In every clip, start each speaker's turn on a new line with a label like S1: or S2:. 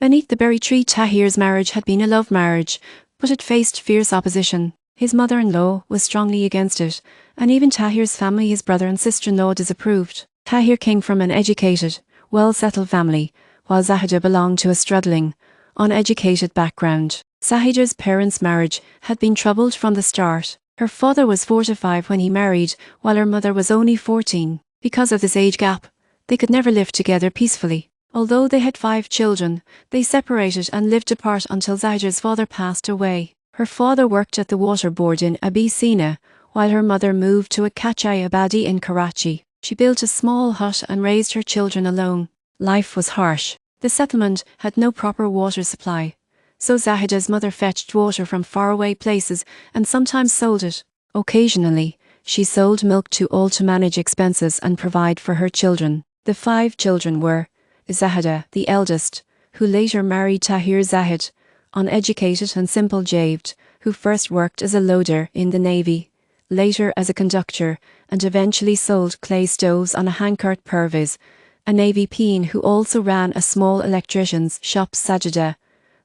S1: Beneath the berry tree, Tahir's marriage had been a love marriage, but it faced fierce opposition. His mother-in-law was strongly against it, and even Tahir's family, his brother and sister-in-law, disapproved. Tahir came from an educated, well-settled family, while Zahida belonged to a struggling, uneducated background. Zahida's parents' marriage had been troubled from the start. Her father was 45 when he married, while her mother was only 14. Because of this age gap, they could never live together peacefully. Although they had 5 children, they separated and lived apart until Zahida's father passed away. Her father worked at the water board in Abyssinia, while her mother moved to a Kachai Abadi in Karachi. She built a small hut and raised her children alone. Life was harsh. The settlement had no proper water supply, so Zahida's mother fetched water from faraway places and sometimes sold it. Occasionally, she sold milk to all to manage expenses and provide for her children. The 5 children were Zahida, the eldest, who later married Tahir Zahid, uneducated and simple Javed, who first worked as a loader in the navy, later as a conductor, and eventually sold clay stoves on a handcart. Pervez, a navy peen who also ran a small electrician's shop. Sajida,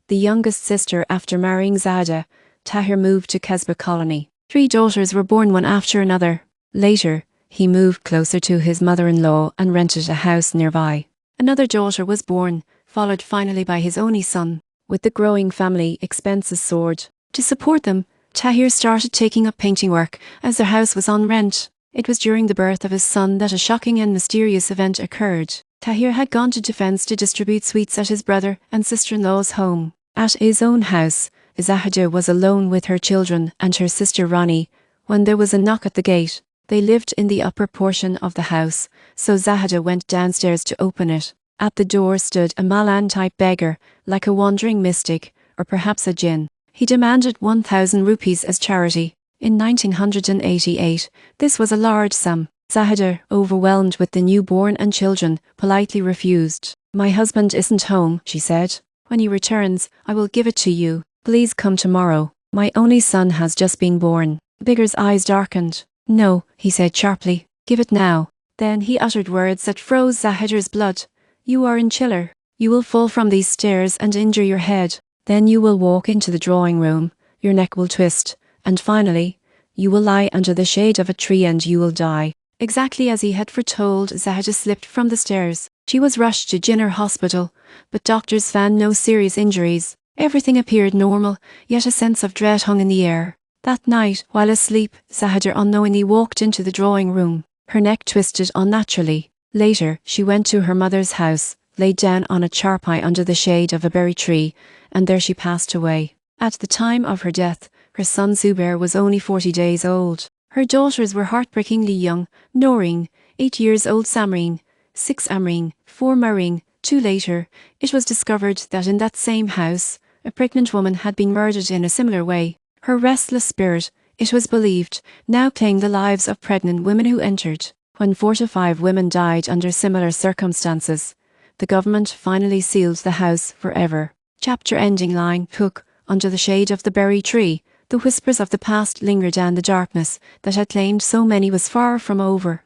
S1: the youngest sister. After marrying Zahida, Tahir moved to Kesba colony. 3 daughters were born one after another. Later, he moved closer to his mother-in-law and rented a house nearby. Another daughter was born, followed finally by his only son. With the growing family, expenses soared. To support them, Tahir started taking up painting work as their house was on rent. It was during the birth of his son that a shocking and mysterious event occurred. Tahir had gone to Defence to distribute sweets at his brother and sister-in-law's home. At his own house, Zahida was alone with her children and her sister Ronnie when there was a knock at the gate. They lived in the upper portion of the house, so Zahida went downstairs to open it. At the door stood a Malang-type beggar, like a wandering mystic, or perhaps a jinn. He demanded 1,000 rupees as charity. In 1988, this was a large sum. Zahida, overwhelmed with the newborn and children, politely refused. "My husband isn't home," she said. "When he returns, I will give it to you. Please come tomorrow. My only son has just been born." The beggar's eyes darkened. "No," he said sharply. "Give it now." Then he uttered words that froze Zahida's blood. "You are in Chiller. You will fall from these stairs and injure your head. Then you will walk into the drawing room. Your neck will twist. And finally, you will lie under the shade of a tree and you will die." Exactly as he had foretold, Zahida slipped from the stairs. She was rushed to Jinnah Hospital, but doctors found no serious injuries. Everything appeared normal, yet a sense of dread hung in the air. That night, while asleep, Zahida unknowingly walked into the drawing room. Her neck twisted unnaturally. Later, she went to her mother's house, laid down on a charpai under the shade of a berry tree, and there she passed away. At the time of her death, her son Zubair was only 40 days old. Her daughters were heartbreakingly young: Noreen, 8 years old; Samreen, 6; Amreen, 4; Mareen. 2 later, it was discovered that in that same house, a pregnant woman had been murdered in a similar way. Her restless spirit, it was believed, now claimed the lives of pregnant women who entered. When 4 to 5 women died under similar circumstances, the government finally sealed the house forever. Chapter ending line: Hook, under the shade of the berry tree. The whispers of the past lingered, and the darkness that had claimed so many was far from over.